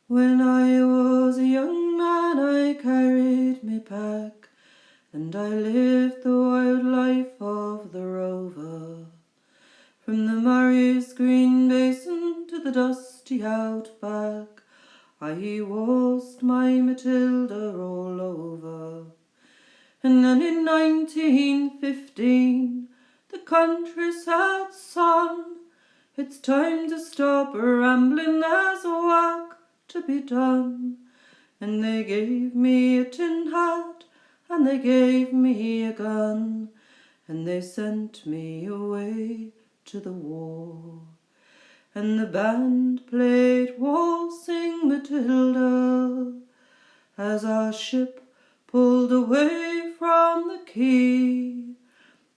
When I was a young man I carried me pack, and I lived the wild life of the rover. From the Murray's green basin to the dusty outback, I waltzed my Matilda all over. And then in 1915 the countryside sun, it's time to stop rambling, there's work to be done. And they gave me a tin hat and they gave me a gun, and they sent me away to the war. And the band played Waltzing Matilda as our ship pulled away from the quay.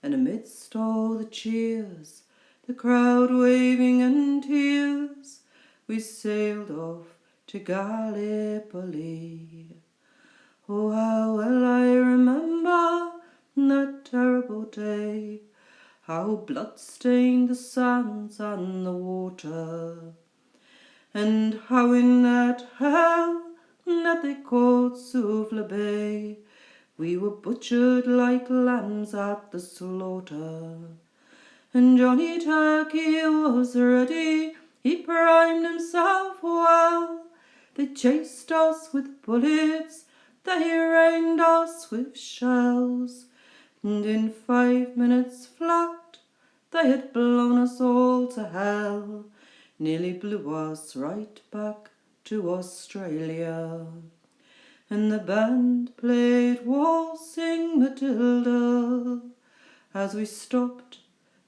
And amidst all the cheers, the crowd waving and tears, we sailed off to Gallipoli. Oh, how well I remember that terrible day, how blood-stained the sands and the water, and how in that hell that they called Suvla Bay, we were butchered like lambs at the slaughter. And Johnny Turkey was ready, he primed himself well. They chased us with bullets, they rained us with shells, and in 5 minutes flat they had blown us all to hell, nearly blew us right back to Australia. And the band played Waltzing Matilda as we stopped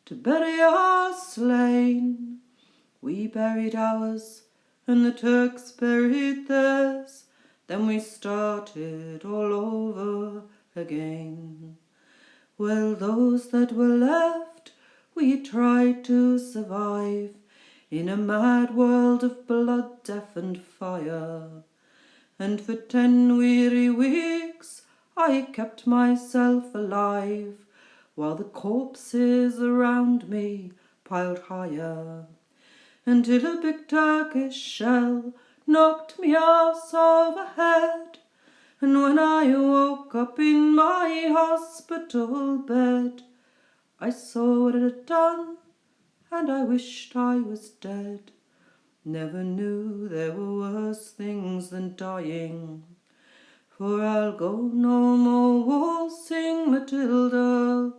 to bury our slain. We buried ours and the Turks buried theirs, then we started all over again. Well, those that were left, we tried to survive in a mad world of blood, death and fire. And for 10 weary weeks I kept myself alive, while the corpses around me piled higher, until a big Turkish shell knocked me arse overhead. And when I woke up in my hospital bed, I saw what it had done, and I wished I was dead. Never knew there were worse things than dying, for I'll go no more waltzing Matilda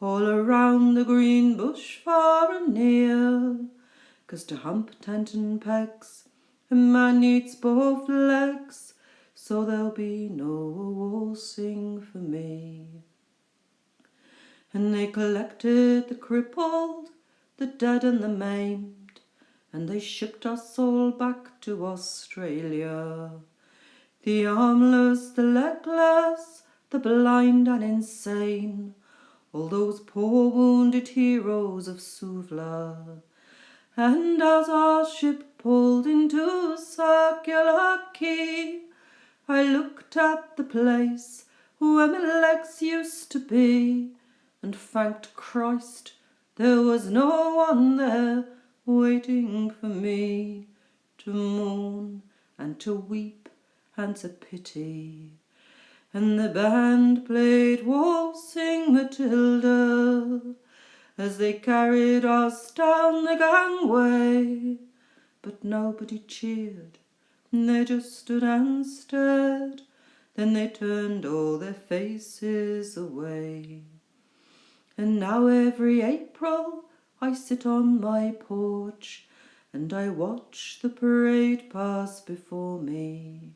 all around the green bush far and near, 'cause to hump tent and pegs a man needs both legs, so there'll be no waltzing for me. And they collected the crippled, the dead and the maimed, and they shipped us all back to Australia. The armless, the legless, the blind and insane, all those poor wounded heroes of Suvla. And as our ship pulled into Circular Quay, I looked at the place where my legs used to be, and thanked Christ there was no one there waiting for me to mourn and to weep and to pity. And the band played Waltzing Matilda as they carried us down the gangway, but nobody cheered, they just stood and stared, then they turned all their faces away. And now every April I sit on my porch and I watch the parade pass before me,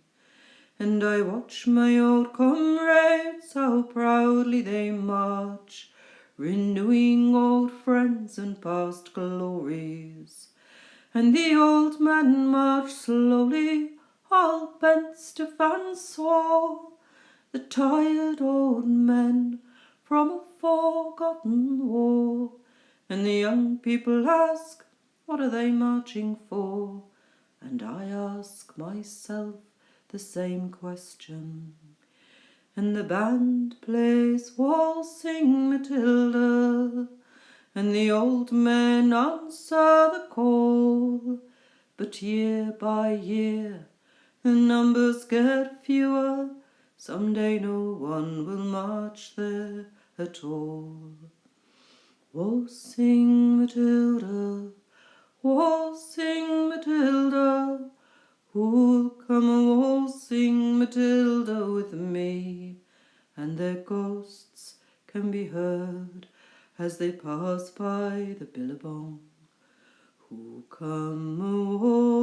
and I watch my old comrades, how proudly they march, renewing old friends and past glories. And the old men march slowly, all bent, stiff and sore, the tired old men from a forgotten war. And the young people ask, what are they marching for? And I ask myself the same question. And the band plays Waltzing Matilda, and the old men answer the call, but year by year the numbers get fewer. Someday no one will march there at all. Waltzing Matilda, waltzing Matilda, who'll come a waltzing Matilda with me? And their ghosts can be heard as they pass by the billabong. Who'll come a waltzing